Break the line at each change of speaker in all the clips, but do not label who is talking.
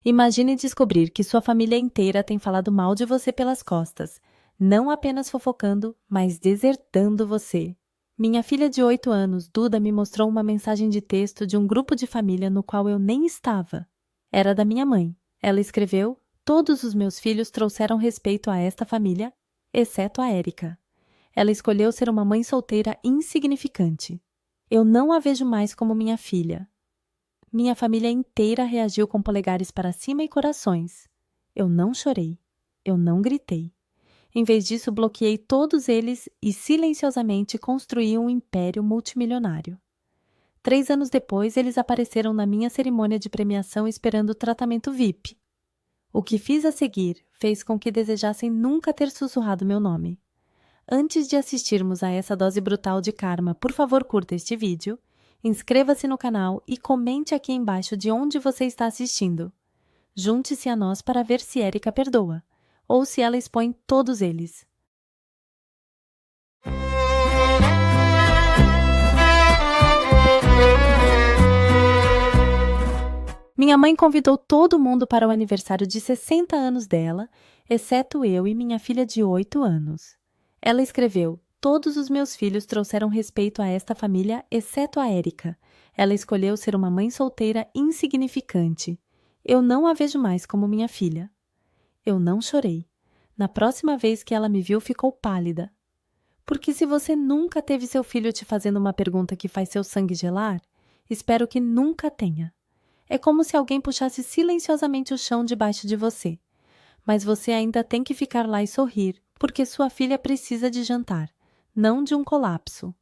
Imagine descobrir que sua família inteira tem falado mal de você pelas costas, não apenas fofocando, mas desertando você. Minha filha de 8 anos, Duda, me mostrou uma mensagem de texto de um grupo de família no qual eu nem estava. Era da minha mãe. Ela escreveu: "Todos os meus filhos trouxeram respeito a esta família, exceto a Érica. Ela escolheu ser uma mãe solteira insignificante. Eu não a vejo mais como minha filha." Minha família inteira reagiu com polegares para cima e corações. Eu não chorei. Eu não gritei. Em vez disso, bloqueei todos eles e silenciosamente construí um império multimilionário. 3 anos depois, eles apareceram na minha cerimônia de premiação esperando o tratamento VIP. O que fiz a seguir fez com que desejassem nunca ter sussurrado meu nome. Antes de assistirmos a essa dose brutal de karma, por favor, curta este vídeo, inscreva-se no canal e comente aqui embaixo de onde você está assistindo. Junte-se a nós para ver se Érica perdoa, ou se ela expõe todos eles. Minha mãe convidou todo mundo para o aniversário de 60 anos dela, exceto eu e minha filha de 8 anos. Ela escreveu: "Todos os meus filhos trouxeram respeito a esta família, exceto a Érica. Ela escolheu ser uma mãe solteira insignificante. Eu não a vejo mais como minha filha." Eu não chorei. Na próxima vez que ela me viu, ficou pálida. Porque se você nunca teve seu filho te fazendo uma pergunta que faz seu sangue gelar, espero que nunca tenha. É como se alguém puxasse silenciosamente o chão debaixo de você. Mas você ainda tem que ficar lá e sorrir, porque sua filha precisa de jantar, não de um colapso.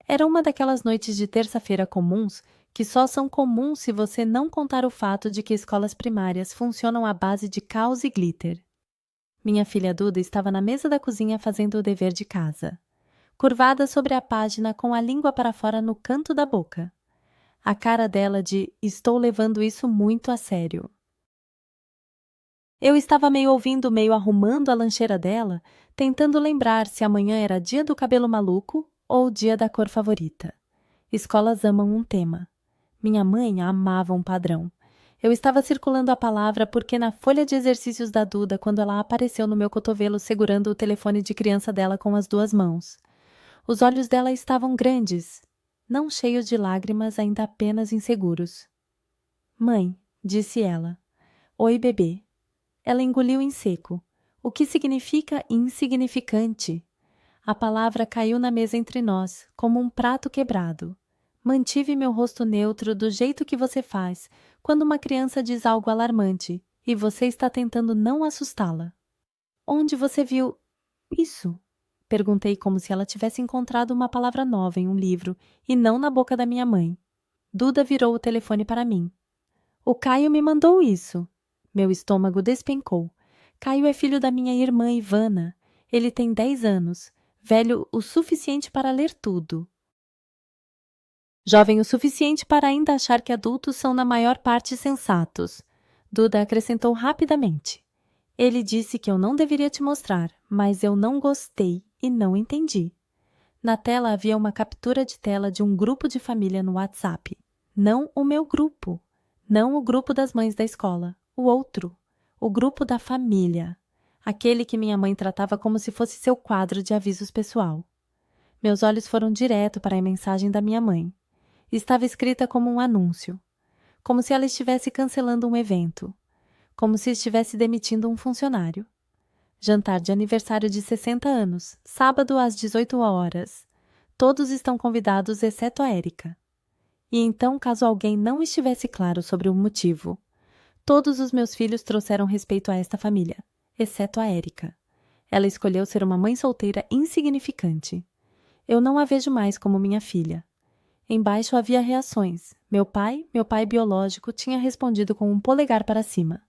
Era uma daquelas noites de terça-feira comuns que só são comuns se você não contar o fato de que escolas primárias funcionam à base de caos e glitter. Minha filha Duda estava na mesa da cozinha fazendo o dever de casa, curvada sobre a página com a língua para fora no canto da boca. A cara dela de "estou levando isso muito a sério." Eu estava meio ouvindo, meio arrumando a lancheira dela, tentando lembrar se amanhã era dia do cabelo maluco ou dia da cor favorita. Escolas amam um tema. Minha mãe amava um padrão. Eu estava circulando a palavra porque na folha de exercícios da Duda, quando ela apareceu no meu cotovelo segurando o telefone de criança dela com as 2 mãos. Os olhos dela estavam grandes, não cheios de lágrimas, ainda apenas inseguros. "Mãe", disse ela. "Oi, bebê." Ela engoliu em seco. O que significa insignificante? A palavra caiu na mesa entre nós, como um prato quebrado. Mantive meu rosto neutro do jeito que você faz quando uma criança diz algo alarmante e você está tentando não assustá-la. "Onde você viu isso?" Perguntei como se ela tivesse encontrado uma palavra nova em um livro e não na boca da minha mãe. Duda virou o telefone para mim. "O Caio me mandou isso." Meu estômago despencou. Caio é filho da minha irmã Ivana. Ele tem 10 anos, velho o suficiente para ler tudo. Jovem o suficiente para ainda achar que adultos são na maior parte sensatos. Duda acrescentou rapidamente. "Ele disse que eu não deveria te mostrar, mas eu não gostei e não entendi." Na tela havia uma captura de tela de um grupo de família no WhatsApp. Não o meu grupo. Não o grupo das mães da escola. O outro. O grupo da família. Aquele que minha mãe tratava como se fosse seu quadro de avisos pessoal. Meus olhos foram direto para a mensagem da minha mãe. Estava escrita como um anúncio. Como se ela estivesse cancelando um evento. Como se estivesse demitindo um funcionário. Jantar de aniversário de 60 anos, sábado às 18 horas. Todos estão convidados exceto a Érica. E então, caso alguém não estivesse claro sobre o motivo, todos os meus filhos trouxeram respeito a esta família, exceto a Érica. Ela escolheu ser uma mãe solteira insignificante. Eu não a vejo mais como minha filha. Embaixo havia reações. Meu pai biológico, tinha respondido com um polegar para cima.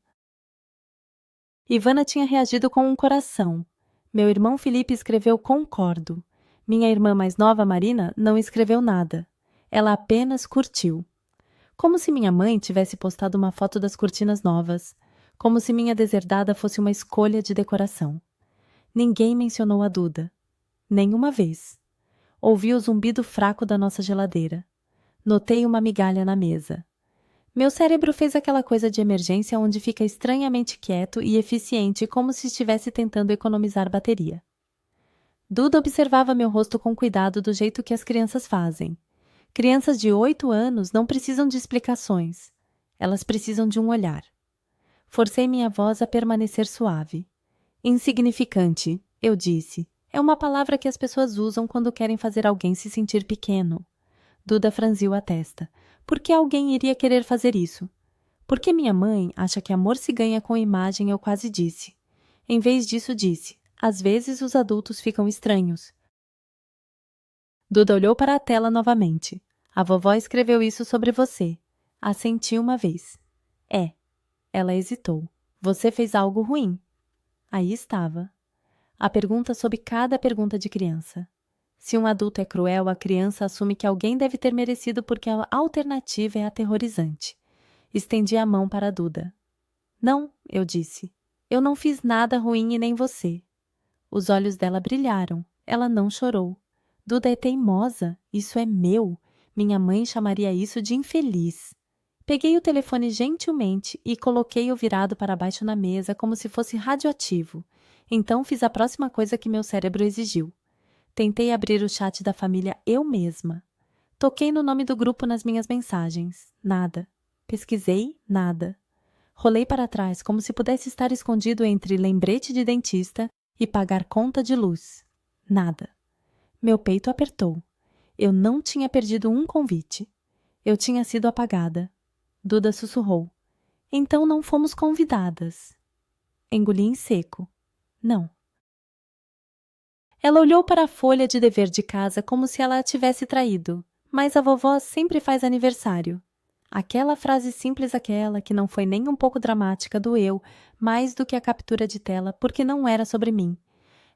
Ivana tinha reagido com um coração. Meu irmão Felipe escreveu "concordo." Minha irmã mais nova, Marina, não escreveu nada. Ela apenas curtiu. Como se minha mãe tivesse postado uma foto das cortinas novas. Como se minha deserdada fosse uma escolha de decoração. Ninguém mencionou a Duda. Nenhuma vez. Ouvi o zumbido fraco da nossa geladeira. Notei uma migalha na mesa. Meu cérebro fez aquela coisa de emergência onde fica estranhamente quieto e eficiente, como se estivesse tentando economizar bateria. Duda observava meu rosto com cuidado do jeito que as crianças fazem. Crianças de 8 anos não precisam de explicações. Elas precisam de um olhar. Forcei minha voz a permanecer suave. Insignificante, eu disse. É uma palavra que as pessoas usam quando querem fazer alguém se sentir pequeno. Duda franziu a testa. Por que alguém iria querer fazer isso? Porque minha mãe acha que amor se ganha com imagem, eu quase disse. Em vez disso, disse. Às vezes os adultos ficam estranhos. Duda olhou para a tela novamente. A vovó escreveu isso sobre você. Assenti uma vez. É. Ela hesitou. Você fez algo ruim. Aí estava. A pergunta sob cada pergunta de criança. Se um adulto é cruel, a criança assume que alguém deve ter merecido porque a alternativa é aterrorizante. Estendi a mão para a Duda. Não, eu disse. Eu não fiz nada ruim e nem você. Os olhos dela brilharam. Ela não chorou. Duda é teimosa. Isso é meu. Minha mãe chamaria isso de infeliz. Peguei o telefone gentilmente e coloquei-o virado para baixo na mesa como se fosse radioativo. Então fiz a próxima coisa que meu cérebro exigiu. Tentei abrir o chat da família eu mesma. Toquei no nome do grupo nas minhas mensagens. Nada. Pesquisei. Nada. Rolei para trás como se pudesse estar escondido entre lembrete de dentista e pagar conta de luz. Nada. Meu peito apertou. Eu não tinha perdido um convite. Eu tinha sido apagada. Duda sussurrou. Então não fomos convidadas. Engoli em seco. Não. Ela olhou para a folha de dever de casa como se ela a tivesse traído. Mas a vovó sempre faz aniversário. Aquela frase simples aquela, que não foi nem um pouco dramática, doeu mais do que a captura de tela, porque não era sobre mim.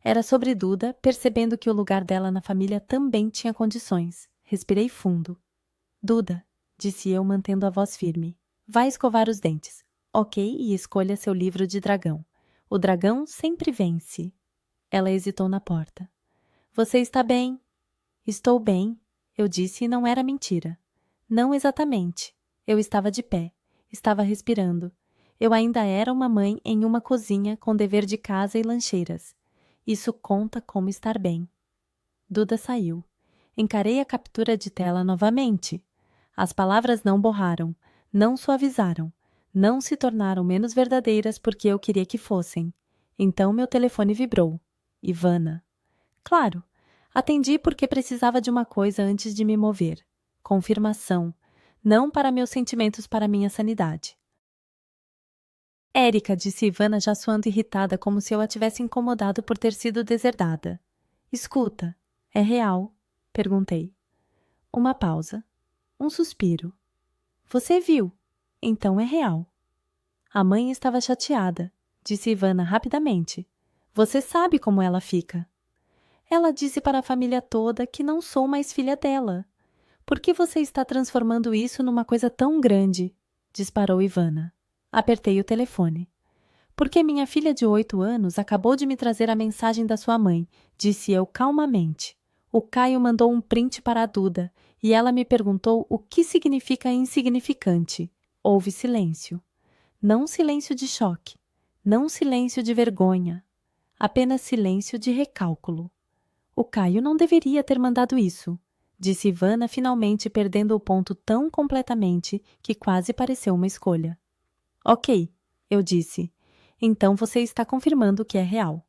Era sobre Duda, percebendo que o lugar dela na família também tinha condições. Respirei fundo. Duda, disse eu, mantendo a voz firme. Vai escovar os dentes. Ok, e escolha seu livro de dragão. O dragão sempre vence. Ela hesitou na porta. Você está bem? Estou bem, eu disse e não era mentira. Não exatamente. Eu estava de pé. Estava respirando. Eu ainda era uma mãe em uma cozinha com dever de casa e lancheiras. Isso conta como estar bem. Duda saiu. Encarei a captura de tela novamente. As palavras não borraram, não suavizaram, não se tornaram menos verdadeiras porque eu queria que fossem. Então meu telefone vibrou. Ivana. Claro, atendi porque precisava de uma coisa antes de me mover. Confirmação. Não para meus sentimentos, para minha sanidade. Érica, disse Ivana, já soando irritada, como se eu a tivesse incomodado por ter sido deserdada. Escuta, é real? Perguntei. Uma pausa. Um suspiro. Você viu? Então é real. A mãe estava chateada, disse Ivana rapidamente. Você sabe como ela fica. Ela disse para a família toda que não sou mais filha dela. Por que você está transformando isso numa coisa tão grande? Disparou Ivana. Apertei o telefone. Porque minha filha de 8 anos acabou de me trazer a mensagem da sua mãe, disse eu calmamente. O Caio mandou um print para a Duda e ela me perguntou o que significa insignificante. Houve silêncio. Não silêncio de choque, não silêncio de vergonha, apenas silêncio de recálculo. O Caio não deveria ter mandado isso, disse Ivana, finalmente perdendo o ponto tão completamente que quase pareceu uma escolha. Ok, eu disse. Então você está confirmando que é real.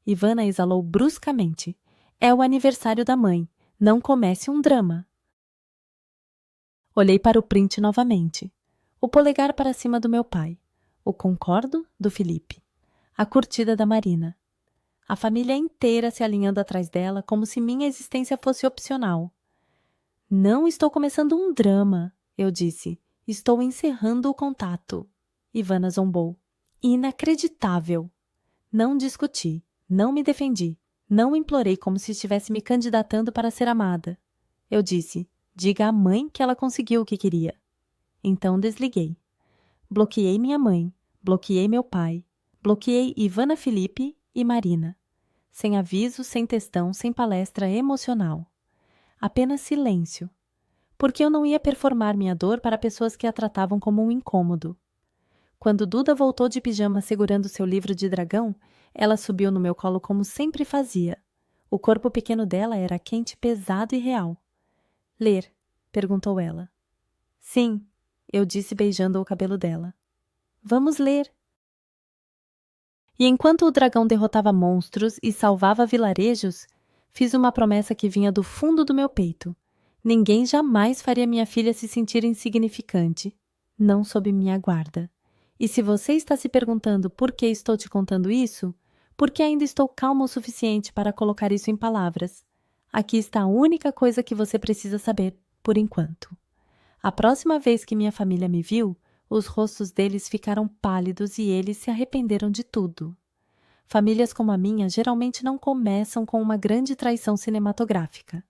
Ivana exalou bruscamente. É o aniversário da mãe. Não comece um drama. Olhei para o print novamente. O polegar para cima do meu pai. O concordo do Felipe. A curtida da Marina. A família inteira se alinhando atrás dela como se minha existência fosse opcional. Não estou começando um drama, eu disse. Estou encerrando o contato. Ivana zombou. Inacreditável. Não discuti, não me defendi, não implorei como se estivesse me candidatando para ser amada. Eu disse, diga à mãe que ela conseguiu o que queria. Então desliguei. Bloqueei minha mãe, bloqueei meu pai, bloqueei Ivana Felipe e Marina. Sem aviso, sem textão, sem palestra emocional. Apenas silêncio. porque eu não ia performar minha dor para pessoas que a tratavam como um incômodo. Quando Duda voltou de pijama segurando seu livro de dragão, ela subiu no meu colo como sempre fazia. O corpo pequeno dela era quente, pesado e real. Ler? Perguntou ela. Sim, eu disse beijando o cabelo dela. Vamos ler. E enquanto o dragão derrotava monstros e salvava vilarejos, fiz uma promessa que vinha do fundo do meu peito. Ninguém jamais faria minha filha se sentir insignificante, não sob minha guarda. E se você está se perguntando por que estou te contando isso, porque ainda estou calma o suficiente para colocar isso em palavras. Aqui está a única coisa que você precisa saber, por enquanto. A próxima vez que minha família me viu, os rostos deles ficaram pálidos e eles se arrependeram de tudo. Famílias como a minha geralmente não começam com uma grande traição cinematográfica.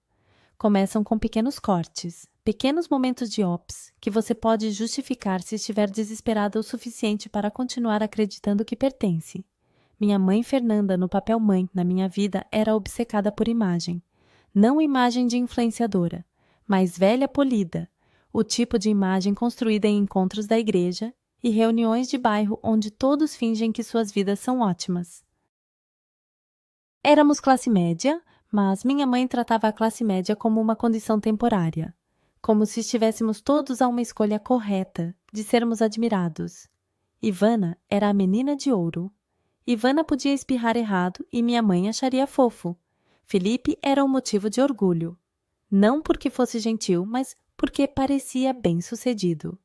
Começam com pequenos cortes, pequenos momentos de ops, que você pode justificar se estiver desesperada o suficiente para continuar acreditando que pertence. Minha mãe Fernanda, no papel mãe, na minha vida, era obcecada por imagem. Não imagem de influenciadora, mas velha polida, o tipo de imagem construída em encontros da igreja e reuniões de bairro onde todos fingem que suas vidas são ótimas. Éramos classe média, mas minha mãe tratava a classe média como uma condição temporária, como se estivéssemos todos a uma escolha correta de sermos admirados. Ivana era a menina de ouro. Ivana podia espirrar errado e minha mãe acharia fofo. Felipe era um motivo de orgulho. Não porque fosse gentil, mas porque parecia bem-sucedido.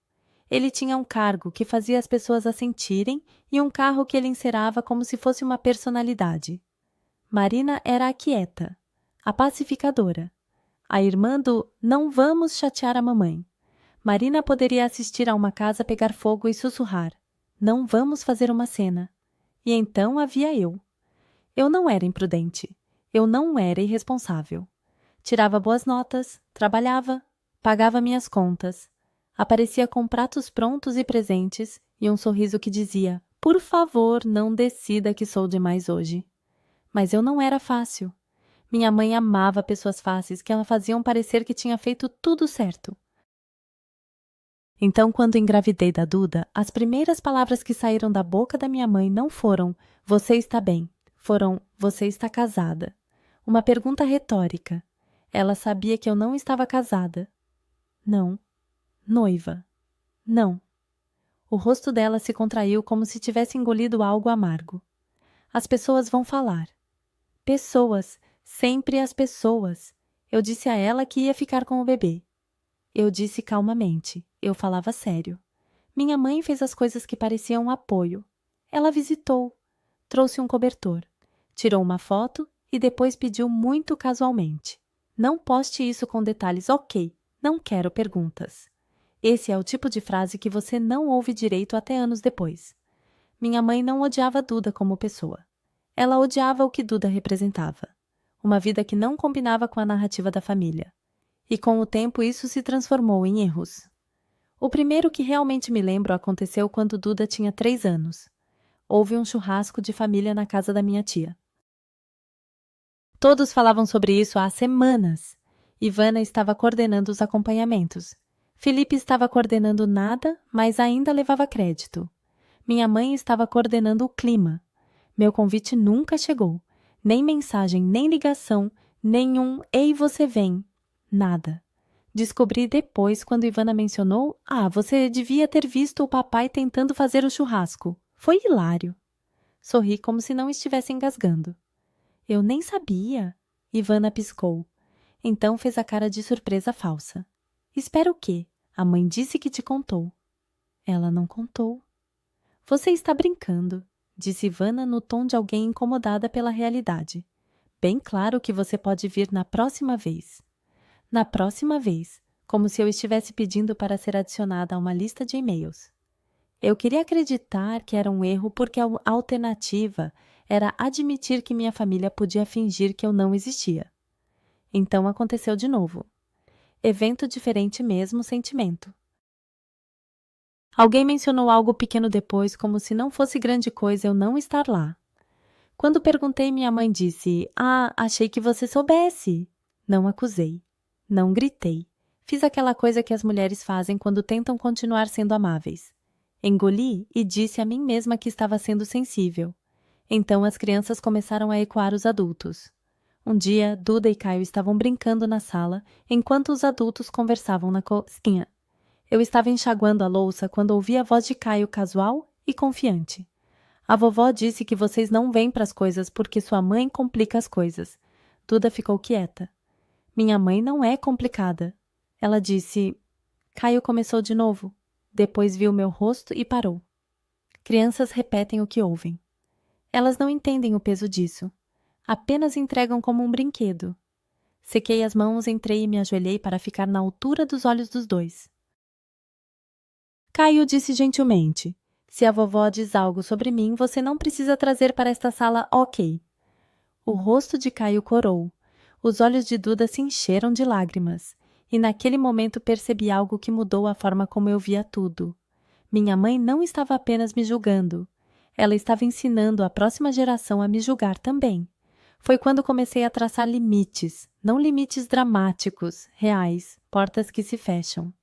Ele tinha um cargo que fazia as pessoas assentirem e um carro que ele encerava como se fosse uma personalidade. Marina era a quieta, a pacificadora, a irmã do não vamos chatear a mamãe. Marina poderia assistir a uma casa pegar fogo e sussurrar, não vamos fazer uma cena. E então havia eu. Eu não era imprudente, eu não era irresponsável. Tirava boas notas, trabalhava, pagava minhas contas, aparecia com pratos prontos e presentes e um sorriso que dizia, por favor, não decida que sou demais hoje. Mas eu não era fácil. Minha mãe amava pessoas fáceis que ela faziam parecer que tinha feito tudo certo. Então, quando engravidei da Duda, as primeiras palavras que saíram da boca da minha mãe não foram "você está bem", foram "você está casada". Uma pergunta retórica. Ela sabia que eu não estava casada. Não. Noiva. Não. O rosto dela se contraiu como se tivesse engolido algo amargo. As pessoas vão falar. Pessoas, sempre as pessoas. Eu disse a ela que ia ficar com o bebê. Eu disse calmamente, eu falava sério. Minha mãe fez as coisas que pareciam um apoio. Ela visitou, trouxe um cobertor, tirou uma foto e depois pediu muito casualmente. Não poste isso com detalhes, ok, não quero perguntas. Esse é o tipo de frase que você não ouve direito até anos depois. Minha mãe não odiava Duda como pessoa. Ela odiava o que Duda representava. Uma vida que não combinava com a narrativa da família. E com o tempo isso se transformou em erros. O primeiro que realmente me lembro aconteceu quando Duda tinha 3 anos. Houve um churrasco de família na casa da minha tia. Todos falavam sobre isso há semanas. Ivana estava coordenando os acompanhamentos. Felipe estava coordenando nada, mas ainda levava crédito. Minha mãe estava coordenando o clima. Meu convite nunca chegou. Nem mensagem, nem ligação, nenhum "Ei, você vem". Nada. Descobri depois quando Ivana mencionou você devia ter visto o papai tentando fazer o churrasco. Foi hilário. Sorri como se não estivesse engasgando. Eu nem sabia. Ivana piscou. Então fez a cara de surpresa falsa. Espera o quê? A mãe disse que te contou. Ela não contou. Você está brincando, disse Ivana no tom de alguém incomodada pela realidade. Bem claro que você pode vir na próxima vez. Na próxima vez, como se eu estivesse pedindo para ser adicionada a uma lista de e-mails. Eu queria acreditar que era um erro porque a alternativa era admitir que minha família podia fingir que eu não existia. Então aconteceu de novo. Evento diferente mesmo, sentimento. Alguém mencionou algo pequeno depois, como se não fosse grande coisa eu não estar lá. Quando perguntei, minha mãe disse, achei que você soubesse. Não acusei. Não gritei. Fiz aquela coisa que as mulheres fazem quando tentam continuar sendo amáveis. Engoli e disse a mim mesma que estava sendo sensível. Então as crianças começaram a ecoar os adultos. Um dia, Duda e Caio estavam brincando na sala, enquanto os adultos conversavam na cozinha. Eu estava enxaguando a louça quando ouvi a voz de Caio casual e confiante. A vovó disse que vocês não vêm para as coisas porque sua mãe complica as coisas. Duda ficou quieta. Minha mãe não é complicada. Ela disse... Caio começou de novo. Depois viu meu rosto e parou. Crianças repetem o que ouvem. Elas não entendem o peso disso. Apenas entregam como um brinquedo. Sequei as mãos, entrei e me ajoelhei para ficar na altura dos olhos dos dois. Caio disse gentilmente, se a vovó diz algo sobre mim, você não precisa trazer para esta sala, ok. O rosto de Caio corou. Os olhos de Duda se encheram de lágrimas. E naquele momento percebi algo que mudou a forma como eu via tudo. Minha mãe não estava apenas me julgando. Ela estava ensinando a próxima geração a me julgar também. Foi quando comecei a traçar limites, não limites dramáticos, reais, portas que se fecham.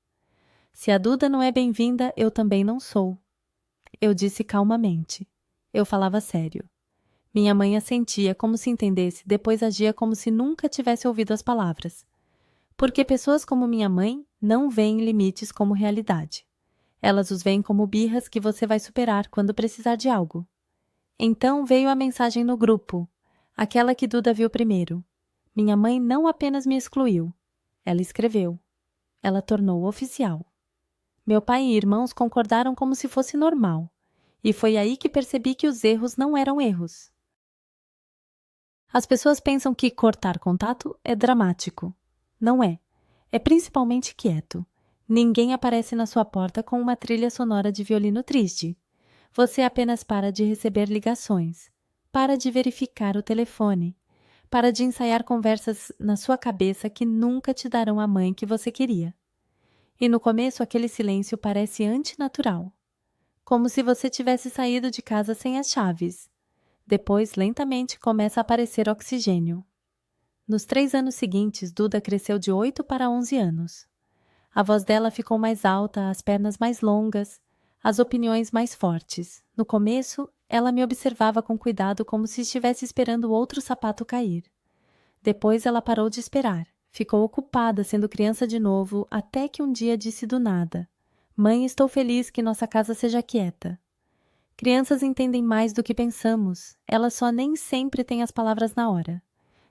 Se a Duda não é bem-vinda, eu também não sou. Eu disse calmamente. Eu falava sério. Minha mãe assentia como se entendesse, depois agia como se nunca tivesse ouvido as palavras. Porque pessoas como minha mãe não veem limites como realidade. Elas os veem como birras que você vai superar quando precisar de algo. Então veio a mensagem no grupo, aquela que Duda viu primeiro. Minha mãe não apenas me excluiu, ela escreveu. Ela tornou oficial. Meu pai e irmãos concordaram como se fosse normal. E foi aí que percebi que os erros não eram erros. As pessoas pensam que cortar contato é dramático. Não é. É principalmente quieto. Ninguém aparece na sua porta com uma trilha sonora de violino triste. Você apenas para de receber ligações. Para de verificar o telefone. Para de ensaiar conversas na sua cabeça que nunca te darão a mãe que você queria. E no começo aquele silêncio parece antinatural. Como se você tivesse saído de casa sem as chaves. Depois, lentamente, começa a aparecer oxigênio. Nos 3 anos seguintes, Duda cresceu de 8 para 11 anos. A voz dela ficou mais alta, as pernas mais longas, as opiniões mais fortes. No começo, ela me observava com cuidado como se estivesse esperando outro sapato cair. Depois ela parou de esperar. Ficou ocupada sendo criança de novo, até que um dia disse do nada: Mãe, estou feliz que nossa casa seja quieta. Crianças entendem mais do que pensamos. Elas só nem sempre têm as palavras na hora.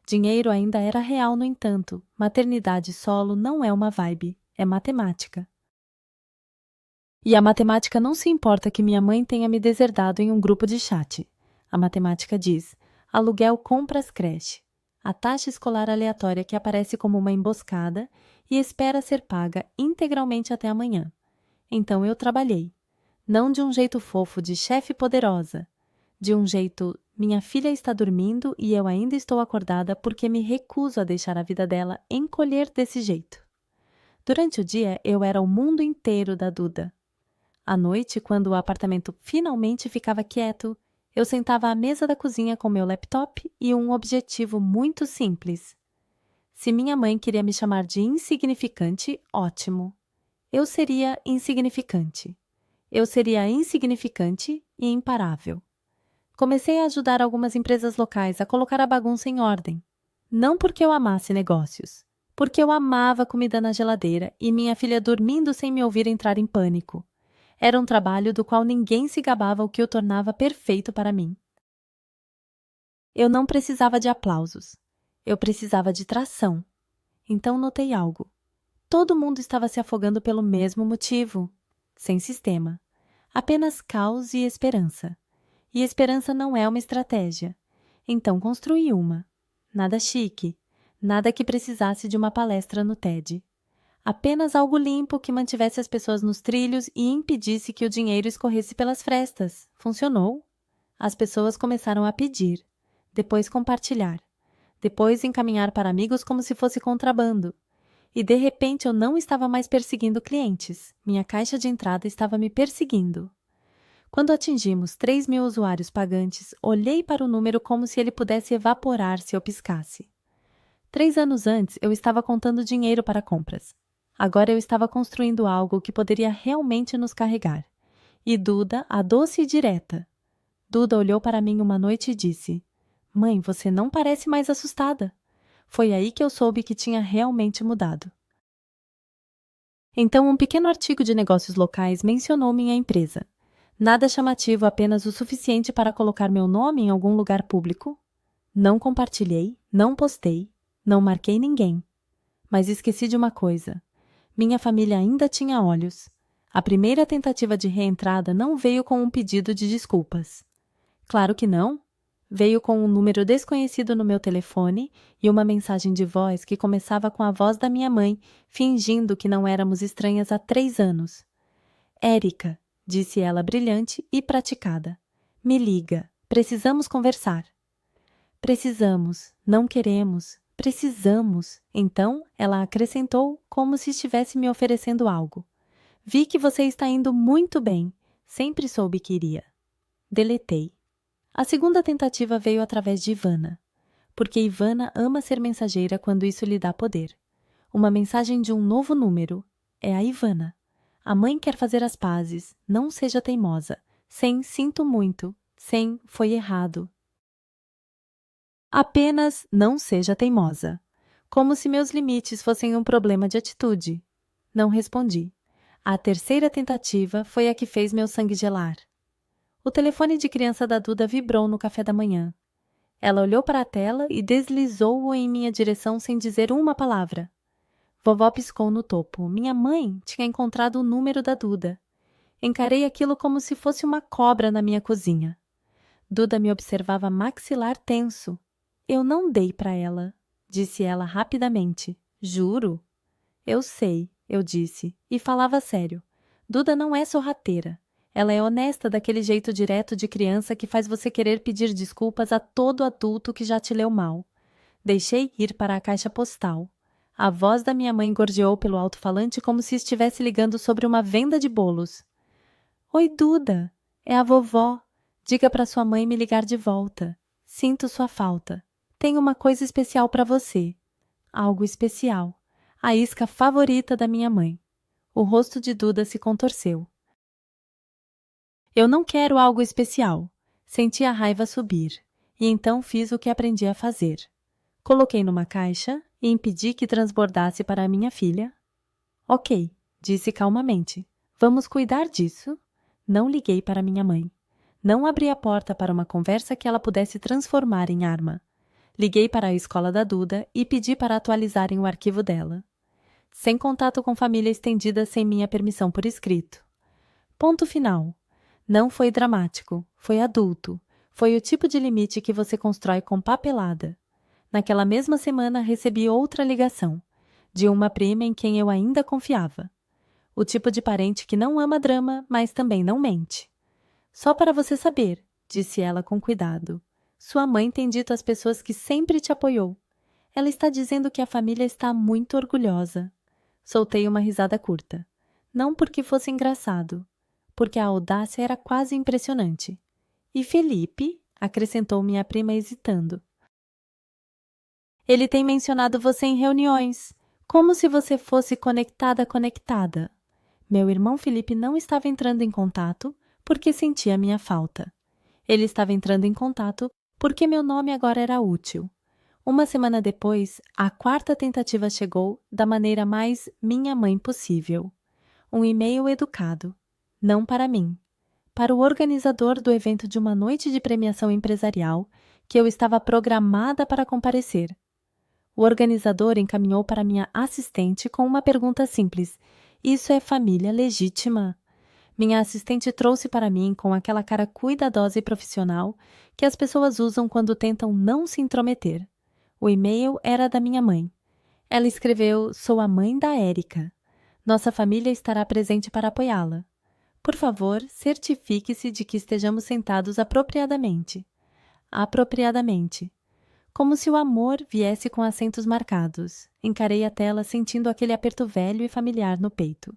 Dinheiro ainda era real, no entanto. Maternidade solo não é uma vibe, é matemática. E a matemática não se importa que minha mãe tenha me deserdado em um grupo de chat. A matemática diz: aluguel compras creche. A taxa escolar aleatória que aparece como uma emboscada e espera ser paga integralmente até amanhã. Então eu trabalhei. Não de um jeito fofo de chefe poderosa. De um jeito, minha filha está dormindo e eu ainda estou acordada porque me recuso a deixar a vida dela encolher desse jeito. Durante o dia, eu era o mundo inteiro da Duda. À noite, quando o apartamento finalmente ficava quieto, eu sentava à mesa da cozinha com meu laptop e um objetivo muito simples. Se minha mãe queria me chamar de insignificante, ótimo. Eu seria insignificante. Eu seria insignificante e imparável. Comecei a ajudar algumas empresas locais a colocar a bagunça em ordem. Não porque eu amasse negócios, porque eu amava comida na geladeira e minha filha dormindo sem me ouvir entrar em pânico. Era um trabalho do qual ninguém se gabava, o que o tornava perfeito para mim. Eu não precisava de aplausos. Eu precisava de tração. Então notei algo. Todo mundo estava se afogando pelo mesmo motivo. Sem sistema. Apenas caos e esperança. E esperança não é uma estratégia. Então construí uma. Nada chique. Nada que precisasse de uma palestra no TED. Apenas algo limpo que mantivesse as pessoas nos trilhos e impedisse que o dinheiro escorresse pelas frestas. Funcionou. As pessoas começaram a pedir. Depois compartilhar. Depois encaminhar para amigos como se fosse contrabando. E de repente eu não estava mais perseguindo clientes. Minha caixa de entrada estava me perseguindo. Quando atingimos 3.000 usuários pagantes, olhei para o número como se ele pudesse evaporar se eu piscasse. 3 anos antes, eu estava contando dinheiro para compras. Agora eu estava construindo algo que poderia realmente nos carregar. E Duda, a doce e direta. Duda olhou para mim uma noite e disse: Mãe, você não parece mais assustada. Foi aí que eu soube que tinha realmente mudado. Então, um pequeno artigo de negócios locais mencionou minha empresa. Nada chamativo, apenas o suficiente para colocar meu nome em algum lugar público. Não compartilhei, não postei, não marquei ninguém. Mas esqueci de uma coisa. Minha família ainda tinha olhos. A primeira tentativa de reentrada não veio com um pedido de desculpas. Claro que não. Veio com um número desconhecido no meu telefone e uma mensagem de voz que começava com a voz da minha mãe, fingindo que não éramos estranhas há 3 anos. Érica, disse ela brilhante e praticada. Me liga. Precisamos conversar. Precisamos. Não queremos. Precisamos. Então, ela acrescentou como se estivesse me oferecendo algo. Vi que você está indo muito bem. Sempre soube que iria. Deletei. A segunda tentativa veio através de Ivana. Porque Ivana ama ser mensageira quando isso lhe dá poder. Uma mensagem de um novo número. É a Ivana. A mãe quer fazer as pazes. Não seja teimosa. Sem sinto muito. Sem foi errado. Apenas não seja teimosa. Como se meus limites fossem um problema de atitude. Não respondi. A terceira tentativa foi a que fez meu sangue gelar. O telefone de criança da Duda vibrou no café da manhã. Ela olhou para a tela e deslizou-o em minha direção sem dizer uma palavra. Vovó piscou no topo. Minha mãe tinha encontrado o número da Duda. Encarei aquilo como se fosse uma cobra na minha cozinha. Duda me observava maxilar tenso. Eu não dei para ela, disse ela rapidamente. Juro? Eu sei, eu disse, e falava sério. Duda não é sorrateira. Ela é honesta daquele jeito direto de criança que faz você querer pedir desculpas a todo adulto que já te leu mal. Deixei ir para a caixa postal. A voz da minha mãe gorjeou pelo alto-falante como se estivesse ligando sobre uma venda de bolos. Oi, Duda. É a vovó. Diga para sua mãe me ligar de volta. Sinto sua falta. Tenho uma coisa especial para você. Algo especial. A isca favorita da minha mãe. O rosto de Duda se contorceu. Eu não quero algo especial. Senti a raiva subir. E então fiz o que aprendi a fazer. Coloquei numa caixa e impedi que transbordasse para a minha filha. Ok, disse calmamente. Vamos cuidar disso? Não liguei para minha mãe. Não abri a porta para uma conversa que ela pudesse transformar em arma. Liguei para a escola da Duda e pedi para atualizarem o arquivo dela. Sem contato com família estendida sem minha permissão por escrito. Ponto final. Não foi dramático, foi adulto. Foi o tipo de limite que você constrói com papelada. Naquela mesma semana recebi outra ligação, de uma prima em quem eu ainda confiava. O tipo de parente que não ama drama, mas também não mente. Só para você saber, disse ela com cuidado. Sua mãe tem dito às pessoas que sempre te apoiou. Ela está dizendo que a família está muito orgulhosa. Soltei uma risada curta. Não porque fosse engraçado, porque a audácia era quase impressionante. E Felipe? Acrescentou minha prima hesitando. Ele tem mencionado você em reuniões, como se você fosse conectada. Meu irmão Felipe não estava entrando em contato porque sentia minha falta. Ele estava entrando em contato porque meu nome agora era útil. Uma semana depois, a quarta tentativa chegou da maneira mais minha mãe possível. Um e-mail educado. Não para mim. Para o organizador do evento de uma noite de premiação empresarial que eu estava programada para comparecer. O organizador encaminhou para minha assistente com uma pergunta simples. Isso é família legítima? Minha assistente trouxe para mim com aquela cara cuidadosa e profissional que as pessoas usam quando tentam não se intrometer. O e-mail era da minha mãe. Ela escreveu: sou a mãe da Érica. Nossa família estará presente para apoiá-la. Por favor, certifique-se de que estejamos sentados apropriadamente. Apropriadamente. Como se o amor viesse com acentos marcados. Encarei a tela sentindo aquele aperto velho e familiar no peito.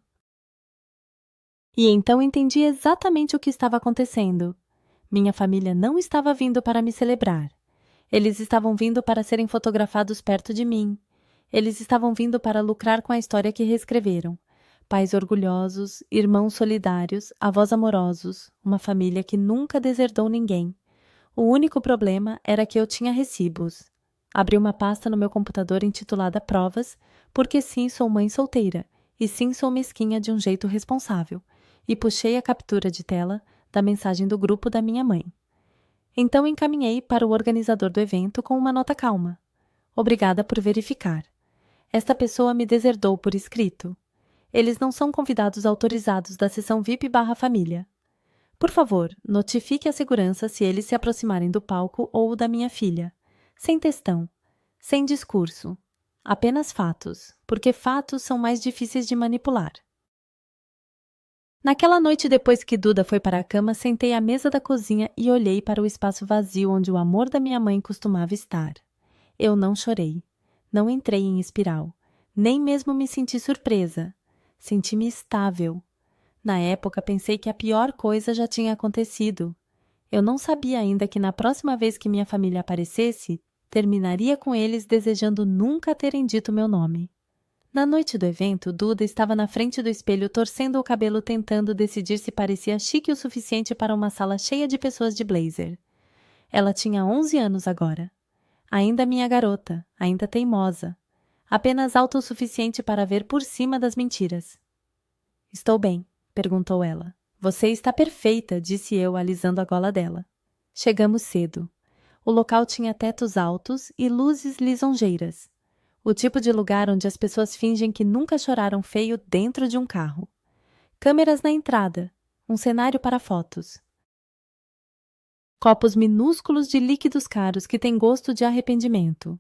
E então entendi exatamente o que estava acontecendo. Minha família não estava vindo para me celebrar. Eles estavam vindo para serem fotografados perto de mim. Eles estavam vindo para lucrar com a história que reescreveram. Pais orgulhosos, irmãos solidários, avós amorosos, uma família que nunca deserdou ninguém. O único problema era que eu tinha recibos. Abri uma pasta no meu computador intitulada Provas, porque sim, sou mãe solteira, e sim, sou mesquinha de um jeito responsável, e puxei a captura de tela da mensagem do grupo da minha mãe. Então encaminhei para o organizador do evento com uma nota calma. Obrigada por verificar. Esta pessoa me deserdou por escrito. Eles não são convidados autorizados da seção VIP/família. Por favor, notifique a segurança se eles se aproximarem do palco ou da minha filha. Sem textão. Sem discurso. Apenas fatos, porque fatos são mais difíceis de manipular. Naquela noite depois que Duda foi para a cama, sentei à mesa da cozinha e olhei para o espaço vazio onde o amor da minha mãe costumava estar. Eu não chorei. Não entrei em espiral. Nem mesmo me senti surpresa. Senti-me estável. Na época pensei que a pior coisa já tinha acontecido. Eu não sabia ainda que na próxima vez que minha família aparecesse, terminaria com eles desejando nunca terem dito meu nome. Na noite do evento, Duda estava na frente do espelho torcendo o cabelo tentando decidir se parecia chique o suficiente para uma sala cheia de pessoas de blazer. Ela tinha 11 anos agora. Ainda minha garota, ainda teimosa. Apenas alta o suficiente para ver por cima das mentiras. Estou bem, perguntou ela. Você está perfeita, disse eu, alisando a gola dela. Chegamos cedo. O local tinha tetos altos e luzes lisonjeiras. O tipo de lugar onde as pessoas fingem que nunca choraram feio dentro de um carro. Câmeras na entrada. Um cenário para fotos. Copos minúsculos de líquidos caros que têm gosto de arrependimento.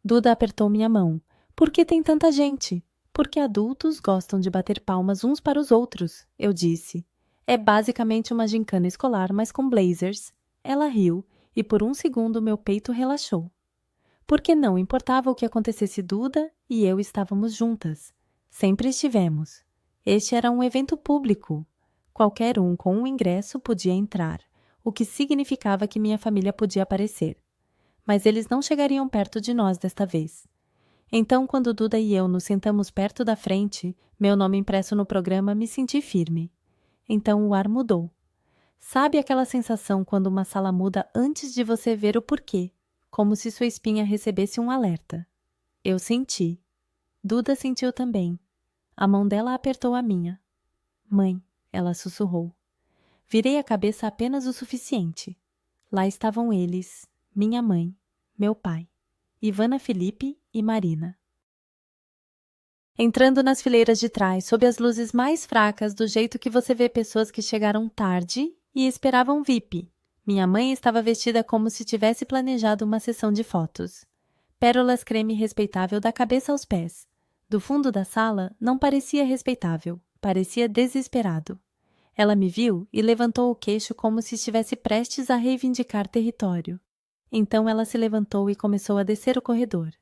Duda apertou minha mão. Por que tem tanta gente? Porque adultos gostam de bater palmas uns para os outros, eu disse. É basicamente uma gincana escolar, mas com blazers. Ela riu e por um segundo meu peito relaxou. Porque não importava o que acontecesse, Duda e eu estávamos juntas. Sempre estivemos. Este era um evento público. Qualquer um com um ingresso podia entrar, o que significava que minha família podia aparecer. Mas eles não chegariam perto de nós desta vez. Então, quando Duda e eu nos sentamos perto da frente, meu nome impresso no programa, me senti firme. Então o ar mudou. Sabe aquela sensação quando uma sala muda antes de você ver o porquê? Como se sua espinha recebesse um alerta. Eu senti. Duda sentiu também. A mão dela apertou a minha. Mãe, ela sussurrou. Virei a cabeça apenas o suficiente. Lá estavam eles, minha mãe, meu pai, Ivana, Felipe e Marina. Entrando nas fileiras de trás, sob as luzes mais fracas, do jeito que você vê pessoas que chegaram tarde e esperavam VIP. Minha mãe estava vestida como se tivesse planejado uma sessão de fotos. Pérolas creme respeitável da cabeça aos pés. Do fundo da sala, não parecia respeitável, parecia desesperado. Ela me viu e levantou o queixo como se estivesse prestes a reivindicar território. Então ela se levantou e começou a descer o corredor.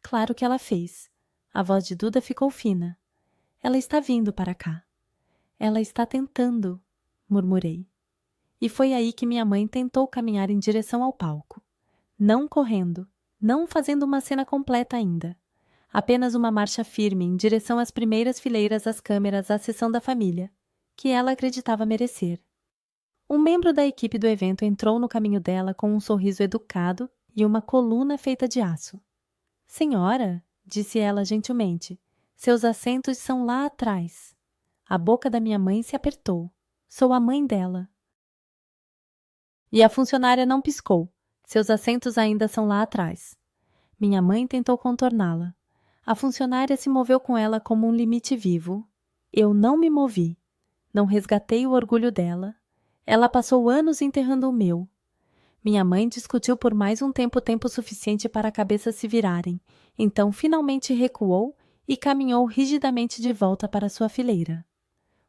Claro que ela fez. A voz de Duda ficou fina. Ela está vindo para cá. Ela está tentando, murmurei. E foi aí que minha mãe tentou caminhar em direção ao palco. Não correndo, não fazendo uma cena completa ainda. Apenas uma marcha firme em direção às primeiras fileiras, às câmeras, à sessão da família, que ela acreditava merecer. Um membro da equipe do evento entrou no caminho dela com um sorriso educado e uma coluna feita de aço. Senhora, disse ela gentilmente, seus assentos são lá atrás. A boca da minha mãe se apertou. Sou a mãe dela. E a funcionária não piscou. Seus assentos ainda são lá atrás. Minha mãe tentou contorná-la. A funcionária se moveu com ela como um limite vivo. Eu não me movi. Não resgatei o orgulho dela. Ela passou anos enterrando o meu. Minha mãe discutiu por mais um tempo suficiente para a cabeça se virarem. Então finalmente recuou e caminhou rigidamente de volta para sua fileira.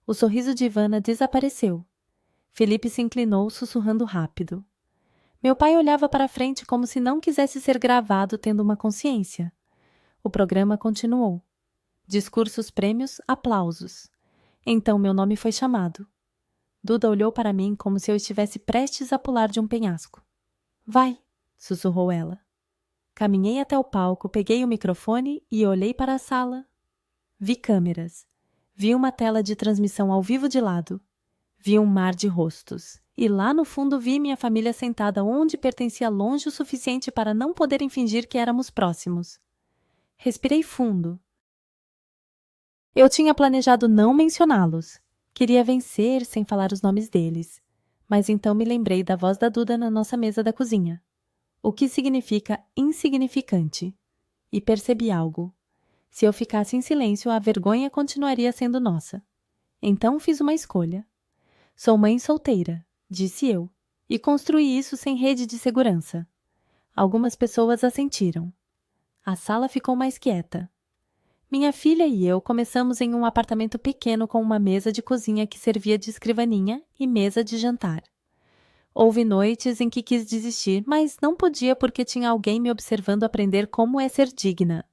O sorriso de Ivana desapareceu. Felipe se inclinou, sussurrando rápido. Meu pai olhava para frente como se não quisesse ser gravado, tendo uma consciência. O programa continuou. Discursos, prêmios, aplausos. Então meu nome foi chamado. Duda olhou para mim como se eu estivesse prestes a pular de um penhasco. Vai, sussurrou ela. Caminhei até o palco, peguei o microfone e olhei para a sala. Vi câmeras. Vi uma tela de transmissão ao vivo de lado. Vi um mar de rostos. E lá no fundo vi minha família sentada onde pertencia longe o suficiente para não poderem fingir que éramos próximos. Respirei fundo. Eu tinha planejado não mencioná-los. Queria vencer sem falar os nomes deles. Mas então me lembrei da voz da Duda na nossa mesa da cozinha. O que significa insignificante. E percebi algo. Se eu ficasse em silêncio, a vergonha continuaria sendo nossa. Então fiz uma escolha. Sou mãe solteira, disse eu, e construí isso sem rede de segurança. Algumas pessoas assentiram. A sala ficou mais quieta. Minha filha e eu começamos em um apartamento pequeno com uma mesa de cozinha que servia de escrivaninha e mesa de jantar. Houve noites em que quis desistir, mas não podia porque tinha alguém me observando aprender como é ser digna.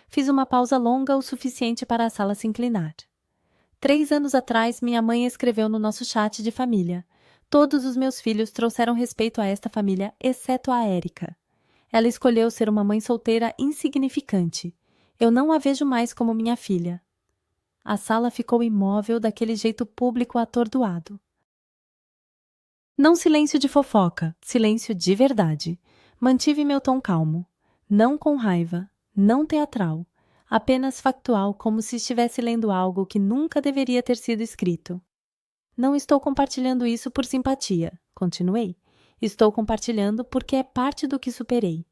Fiz uma pausa longa o suficiente para a sala se inclinar. 3 anos atrás, minha mãe escreveu no nosso chat de família: todos os meus filhos trouxeram respeito a esta família, exceto a Érica. Ela escolheu ser uma mãe solteira insignificante. Eu não a vejo mais como minha filha. A sala ficou imóvel daquele jeito público atordoado. Não silêncio de fofoca, silêncio de verdade. Mantive meu tom calmo. Não com raiva, não teatral, apenas factual, como se estivesse lendo algo que nunca deveria ter sido escrito. Não estou compartilhando isso por simpatia, continuei. Estou compartilhando porque é parte do que superei.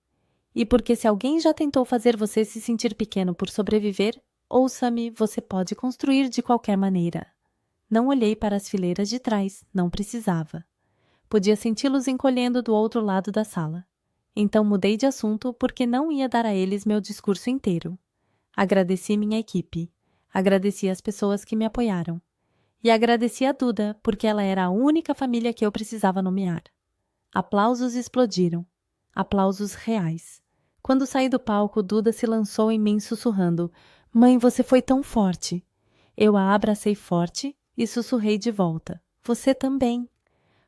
E porque se alguém já tentou fazer você se sentir pequeno por sobreviver, ouça-me, você pode construir de qualquer maneira. Não olhei para as fileiras de trás, não precisava. Podia senti-los encolhendo do outro lado da sala. Então mudei de assunto porque não ia dar a eles meu discurso inteiro. Agradeci minha equipe. Agradeci as pessoas que me apoiaram. E agradeci a Duda porque ela era a única família que eu precisava nomear. Aplausos explodiram. Aplausos reais. Quando saí do palco, Duda se lançou em mim sussurrando: "Mãe, você foi tão forte." Eu a abracei forte e sussurrei de volta: "Você também."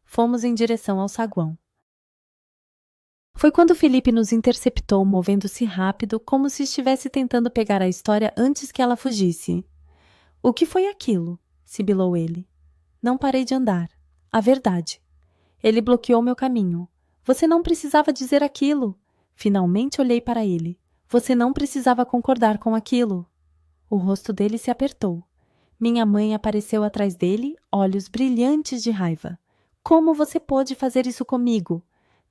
Fomos em direção ao saguão. Foi quando Felipe nos interceptou, movendo-se rápido, como se estivesse tentando pegar a história antes que ela fugisse. "O que foi aquilo?" sibilou ele. Não parei de andar. A verdade. Ele bloqueou meu caminho. "Você não precisava dizer aquilo." Finalmente olhei para ele. "Você não precisava concordar com aquilo." O rosto dele se apertou. Minha mãe apareceu atrás dele, olhos brilhantes de raiva. "Como você pôde fazer isso comigo?"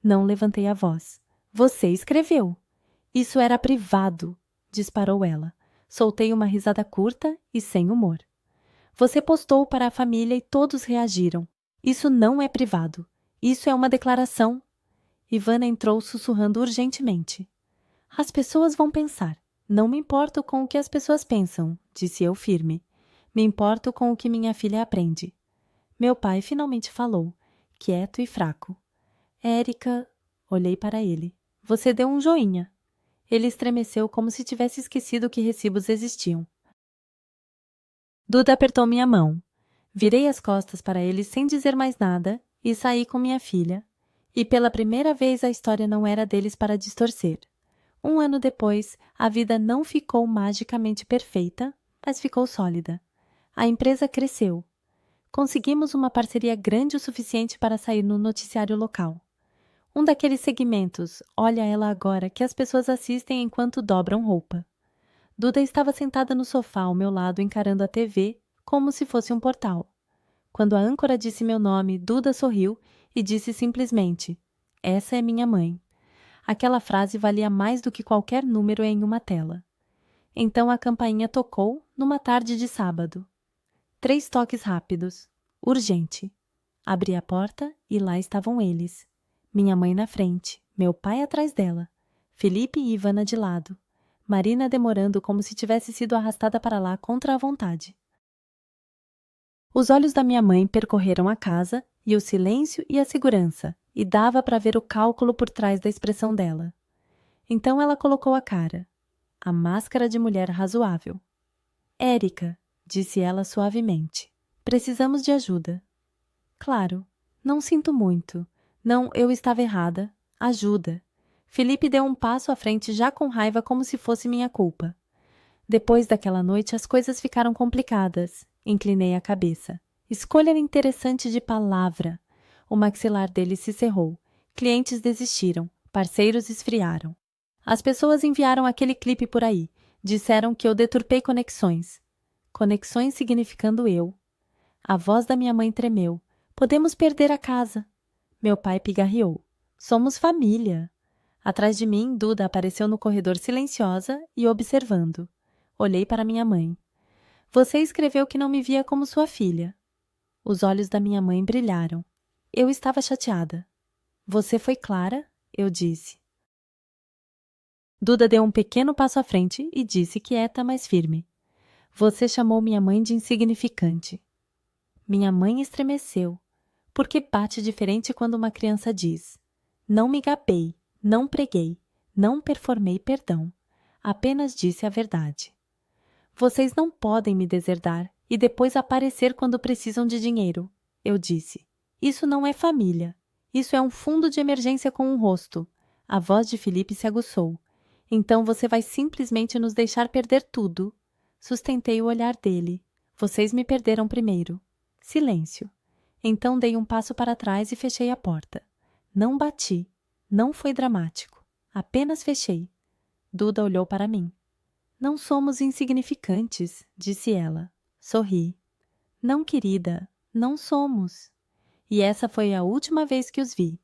Não levantei a voz. "Você escreveu." "Isso era privado", disparou ela. Soltei uma risada curta e sem humor. "Você postou para a família e todos reagiram. Isso não é privado. Isso é uma declaração." Ivana entrou sussurrando urgentemente. "As pessoas vão pensar." "Não me importo com o que as pessoas pensam", disse eu firme. "Me importo com o que minha filha aprende." Meu pai finalmente falou, quieto e fraco. "Érica..." Olhei para ele. "Você deu um joinha." Ele estremeceu como se tivesse esquecido que recibos existiam. Duda apertou minha mão. Virei as costas para ele sem dizer mais nada e saí com minha filha. E pela primeira vez a história não era deles para distorcer. 1 ano depois, a vida não ficou magicamente perfeita, mas ficou sólida. A empresa cresceu. Conseguimos uma parceria grande o suficiente para sair no noticiário local. Um daqueles segmentos, olha ela agora, que as pessoas assistem enquanto dobram roupa. Duda estava sentada no sofá ao meu lado encarando a TV, como se fosse um portal. Quando a âncora disse meu nome, Duda sorriu e disse simplesmente: "Essa é minha mãe." Aquela frase valia mais do que qualquer número em uma tela. Então a campainha tocou numa tarde de sábado. 3 toques rápidos. Urgente. Abri a porta e lá estavam eles. Minha mãe na frente, meu pai atrás dela, Felipe e Ivana de lado, Marina demorando como se tivesse sido arrastada para lá contra a vontade. Os olhos da minha mãe percorreram a casa e o silêncio e a segurança, e dava para ver o cálculo por trás da expressão dela. Então ela colocou a cara, a máscara de mulher razoável. "Érica", disse ela suavemente, "precisamos de ajuda." "Claro, não sinto muito. Não, eu estava errada. Ajuda." Felipe deu um passo à frente já com raiva como se fosse minha culpa. Depois daquela noite as coisas ficaram complicadas. Inclinei a cabeça. Escolha interessante de palavra. O maxilar dele se cerrou. Clientes desistiram. Parceiros esfriaram. As pessoas enviaram aquele clipe por aí. Disseram que eu deturpei conexões. Conexões significando eu. A voz da minha mãe tremeu. Podemos perder a casa. Meu pai pigarreou. Somos família. Atrás de mim, Duda apareceu no corredor silenciosa e observando. Olhei para minha mãe. Você escreveu que não me via como sua filha. Os olhos da minha mãe brilharam. Eu estava chateada. Você foi clara? Eu disse. Duda deu um pequeno passo à frente e disse quieta, mas firme. Você chamou minha mãe de insignificante. Minha mãe estremeceu, porque bate diferente quando uma criança diz. Não me gabei, não preguei, não performei perdão. Apenas disse a verdade. Vocês não podem me deserdar e depois aparecer quando precisam de dinheiro, eu disse. Isso não é família. Isso é um fundo de emergência com um rosto. A voz de Felipe se aguçou. Então você vai simplesmente nos deixar perder tudo. Sustentei o olhar dele. Vocês me perderam primeiro. Silêncio. Então dei um passo para trás e fechei a porta. Não bati. Não foi dramático. Apenas fechei. Duda olhou para mim. Não somos insignificantes, disse ela. Sorri. Não, querida, não somos. E essa foi a última vez que os vi.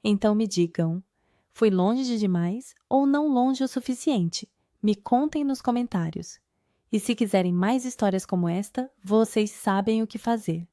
Então me digam, fui longe demais ou não longe o suficiente? Me contem nos comentários. E se quiserem mais histórias como esta, vocês sabem o que fazer.